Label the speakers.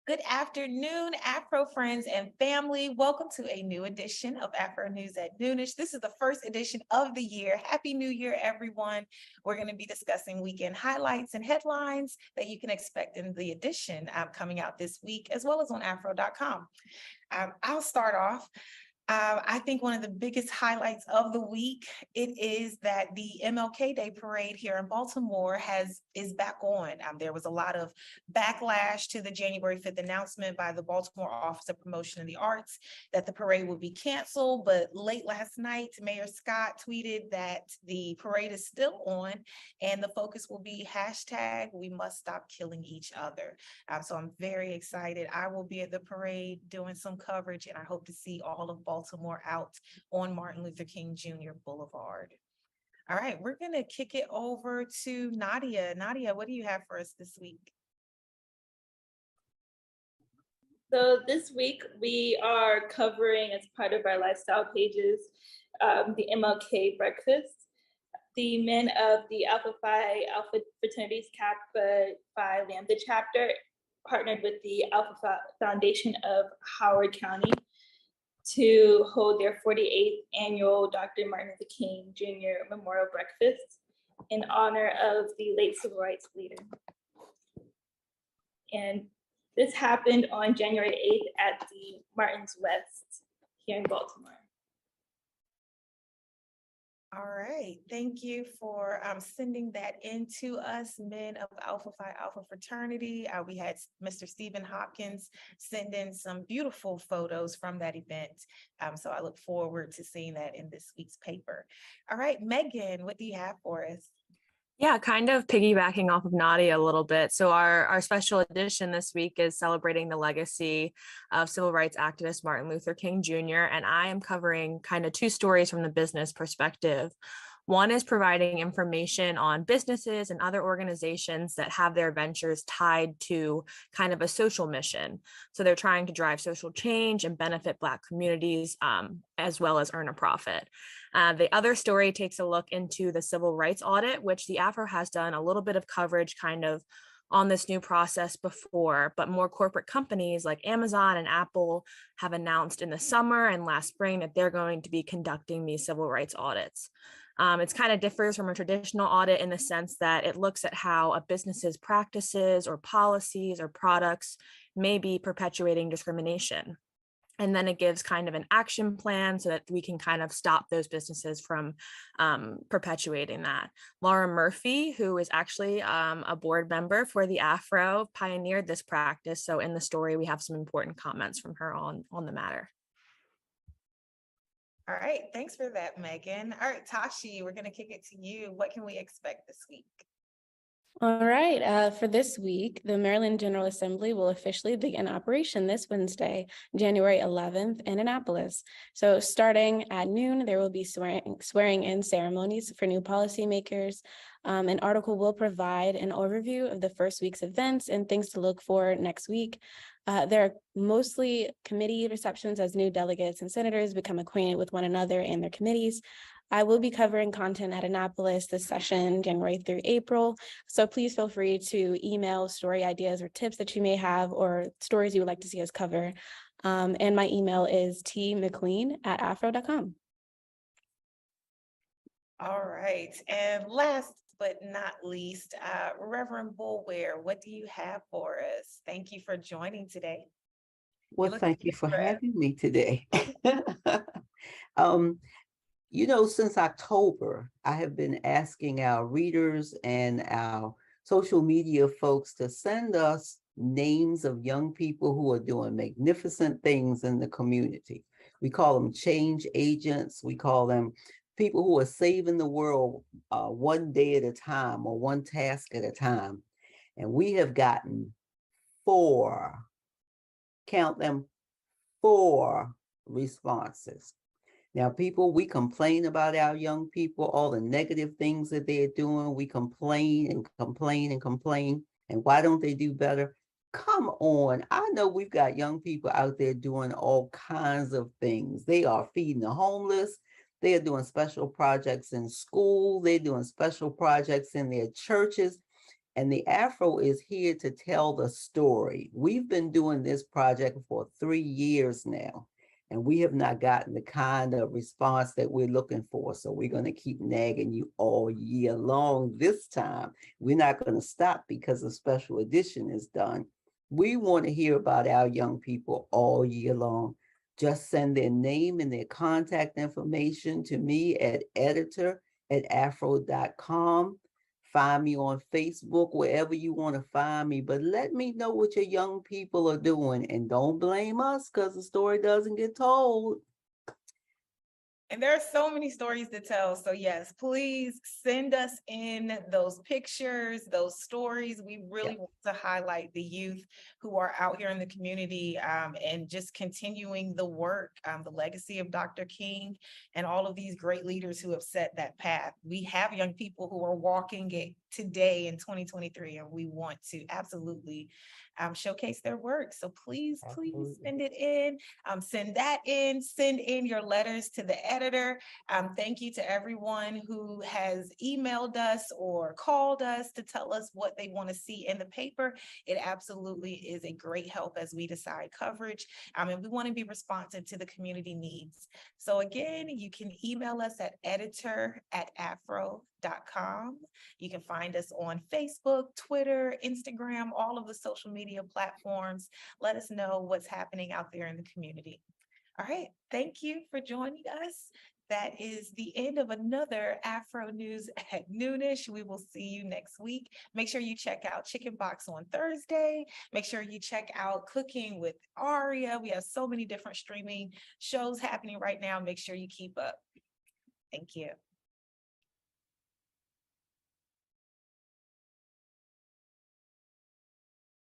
Speaker 1: Good afternoon, Afro friends and family. Welcome to a new edition of Afro News at Noonish. This is the first edition of the year. Happy New Year, everyone. We're going to be discussing weekend highlights and headlines that you can expect in the edition coming out this week, as well as on afro.com. I'll start off. I think one of the biggest highlights of the week, it is that the MLK Day parade here in Baltimore is back on. There was a lot of backlash to the January 5th announcement by the Baltimore Office of Promotion of the Arts that the parade would be canceled. But late last night, Mayor Scott tweeted that the parade is still on and the focus will be hashtag we must stop killing each other. So I'm very excited. I will be at the parade doing some coverage, and I hope to see all of Baltimore out on Martin Luther King Jr. Boulevard. All right, we're going to kick it over to Nadia. Nadia, what do you have for us this week?
Speaker 2: So this week we are covering, as part of our lifestyle pages, the MLK breakfast. The men of the Alpha Phi Alpha Fraternities Kappa Phi Lambda chapter partnered with the Alpha Phi Foundation of Howard County to hold their 48th annual Dr. Martin Luther King Jr. Memorial Breakfast in honor of the late civil rights leader. And this happened on January 8th at the Martin's West here in Baltimore.
Speaker 1: All right, thank you for sending that in to us, men of Alpha Phi Alpha Fraternity. We had Mr. Stephen Hopkins send in some beautiful photos from that event. So I look forward to seeing that in this week's paper. All right, Megan, what do you have for us?
Speaker 3: Yeah, kind of piggybacking off of Nadia a little bit. So our special edition this week is celebrating the legacy of civil rights activist Martin Luther King Jr. And I am covering kind of two stories from the business perspective. One is providing information on businesses and other organizations that have their ventures tied to kind of a social mission. So they're trying to drive social change and benefit Black communities, as well as earn a profit. The other story takes a look into the civil rights audit, which the AFRO has done a little bit of coverage kind of on this new process before, but more corporate companies like Amazon and Apple have announced in the summer and last spring that they're going to be conducting these civil rights audits. It's kind of differs from a traditional audit in the sense that it looks at how a business's practices or policies or products may be perpetuating discrimination. And then it gives kind of an action plan so that we can kind of stop those businesses from perpetuating that. Laura Murphy, who is actually a board member for the AFRO, pioneered this practice. So in the story, we have some important comments from her on the matter.
Speaker 1: All right, thanks for that, Megan. All right, Tashi, we're going to kick it to you. What can we expect this week?
Speaker 4: All right, for this week, the Maryland General Assembly will officially begin operation this Wednesday, January 11th in Annapolis. So starting at noon, there will be swearing in ceremonies for new policymakers. An article will provide an overview of the first week's events and things to look for next week. There are mostly committee receptions as new delegates and senators become acquainted with one another and their committees. I will be covering content at Annapolis this session, January through April. So please feel free to email story ideas or tips that you may have or stories you would like to see us cover. And my email is tmcqueen@afro.com.
Speaker 1: All right. And last but not least, Reverend Bulware, what do you have for us? Thank you for joining today.
Speaker 5: Well, thank you for having me today. Since October, I have been asking our readers and our social media folks to send us names of young people who are doing magnificent things in the community. We call them change agents. We call them people who are saving the world one day at a time or one task at a time. And we have gotten 4, count them, 4 responses. Now, people, we complain about our young people, all the negative things that they're doing. We complain and complain and complain. And why don't they do better? Come on. I know we've got young people out there doing all kinds of things. They are feeding the homeless. They are doing special projects in school. They're doing special projects in their churches. And the Afro is here to tell the story. We've been doing this project for 3 years now, and we have not gotten the kind of response that we're looking for. So we're going to keep nagging you all year long this time. We're not going to stop because a special edition is done. We want to hear about our young people all year long. Just send their name and their contact information to me at editor@afro.com. Find me on Facebook, wherever you want to find me, but let me know what your young people are doing, and don't blame us because the story doesn't get told.
Speaker 1: And there are so many stories to tell. So yes, please send us in those pictures, those stories. We really want to highlight the youth who are out here in the community, and just continuing the work, the legacy of Dr. King and all of these great leaders who have set that path. We have young people who are walking it today in 2023, and we want to absolutely showcase their work. So please send it in, send that in, send in your letters to the editor. Thank you to everyone who has emailed us or called us to tell us what they want to see in the paper. It absolutely is a great help as we decide coverage. And we want to be responsive to the community needs. So again, you can email us at editor@afro.com. You can find us on Facebook, Twitter, Instagram, all of the social media platforms. Let us know what's happening out there in the community. All right, thank you for joining us. That is the end of another Afro News at Noonish. We will see you next week. Make sure you check out Chicken Box on Thursday. Make sure you check out Cooking with Aria. We have so many different streaming shows happening right now. Make sure you keep up. Thank you.